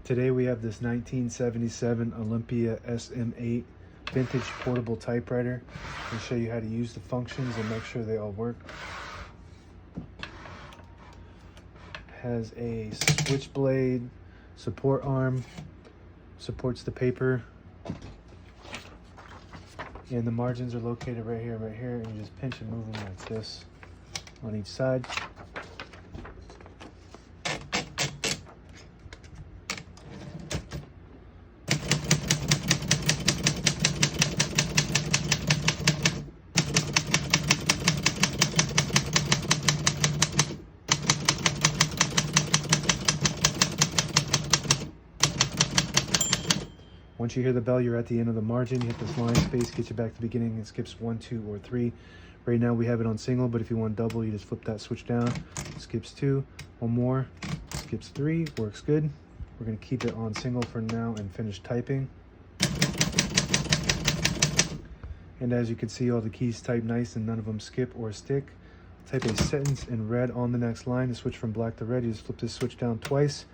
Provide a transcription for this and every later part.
Today we have this 1977 Olympia SM-8 vintage portable typewriter. I'll show you how to use the functions and make sure they all work. Has a switchblade support arm, supports the paper, and the margins are located right here, and you just pinch and move them like this on each side. Once you hear the bell, you're at the end of the margin. You hit this line space, get you back to the beginning. It skips 1, 2, or 3. Right now we have it on single, but if you want double, you just flip that switch down. It skips 2, one more, skips 3, works good. We're gonna keep it on single for now and finish typing. And as you can see, all the keys type nice and none of them skip or stick. Type a sentence in red on the next line. To switch from black to red, you just flip this switch down twice.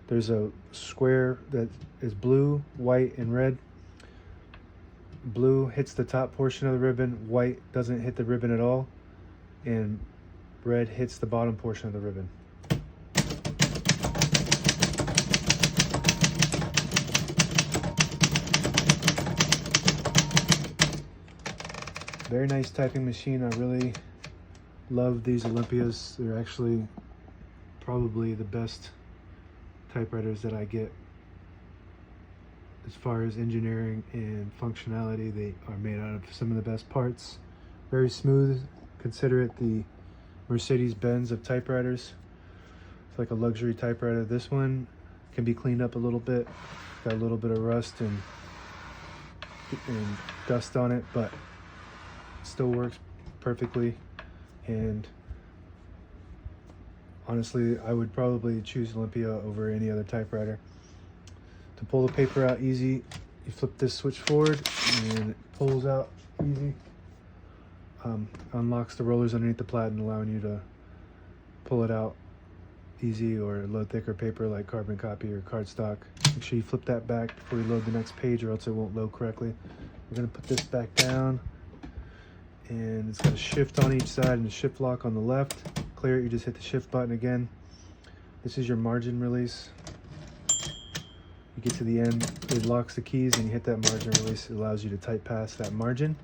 There's a square that is blue, white, and red. Blue hits the top portion of the ribbon, white doesn't hit the ribbon at all, and red hits the bottom portion of the ribbon. Very nice typing machine. I really love these Olympias. They're actually probably the best typewriters that I get. As far as engineering and functionality, they are made out of some of the best parts. Very smooth. Consider it the Mercedes-Benz of typewriters. It's like a luxury typewriter. This one can be cleaned up a little bit. Got a little bit of rust and dust on it, but it still works perfectly. And honestly, I would probably choose Olympia over any other typewriter. To pull the paper out easy, you flip this switch forward and it pulls out easy. Unlocks the rollers underneath the platen, allowing you to pull it out easy or load thicker paper like carbon copy or cardstock. Make sure you flip that back before you load the next page or else it won't load correctly. We're going to put this back down, and it's got a shift on each side and a shift lock on the left. Clear it, you just hit the shift button again. This is your margin release. You get to the end, it locks the keys and you hit that margin release. It allows you to type past that margin.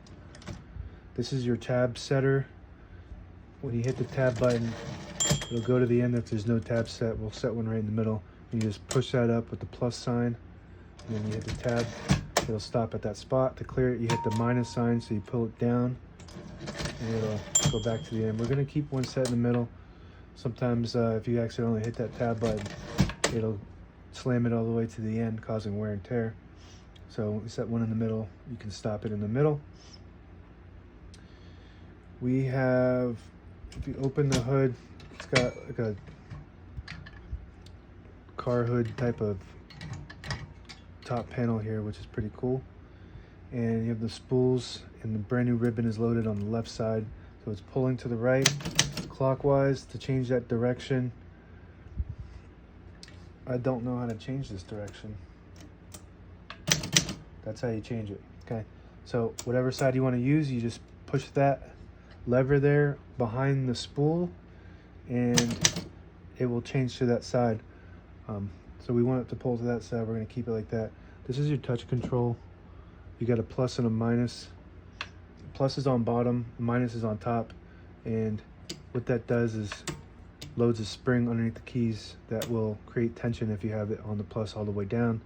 This is your tab setter. When you hit the tab button, it'll go to the end. If there's no tab set, we'll set one right in the middle. And you just push that up with the plus sign, and then you hit the tab. It'll stop at that spot. To clear it, you hit the minus sign, so you pull it down, and it'll go back to the end. We're gonna keep one set in the middle. Sometimes if you accidentally hit that tab button, it'll slam it all the way to the end, causing wear and tear. So we set one in the middle. You can stop it in the middle. We have, if you open the hood, it's got like a car hood type of top panel here, which is pretty cool. And you have the spools, and the brand new ribbon is loaded on the left side. So it's pulling to the right clockwise to change that direction. I don't know how to change this direction. That's how you change it. Okay, so whatever side you want to use, you just push that lever there behind the spool and it will change to that side. So we want it to pull to that side. We're going to keep it like that. This is your touch control. You got a plus and a minus. The plus is on bottom, the minus is on top, and what that does is loads a spring underneath the keys that will create tension if you have it on the plus all the way down.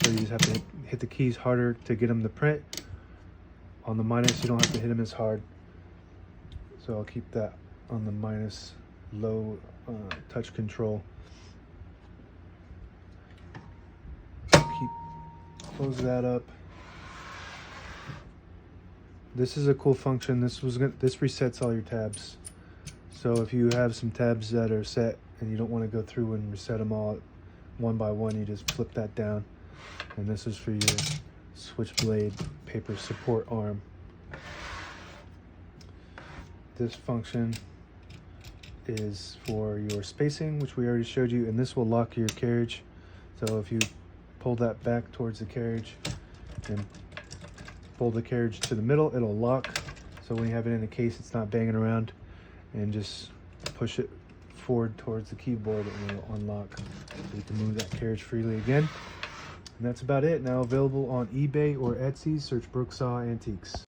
So you just have to hit the keys harder to get them to print. On the minus, you don't have to hit them as hard. So I'll keep that on the minus low touch control. Close that up. This is a cool function. This resets all your tabs. So if you have some tabs that are set and you don't want to go through and reset them all one by one, you just flip that down. And this is for your switchblade paper support arm. This function is for your spacing, which we already showed you, and this will lock your carriage. So if you pull that back towards the carriage and pull the carriage to the middle, it'll lock. So when you have it in the case, it's not banging around. And just push it forward towards the keyboard and it'll unlock. So you can move that carriage freely again. And that's about it. Now available on eBay or Etsy. Search Brooksaw Antiques.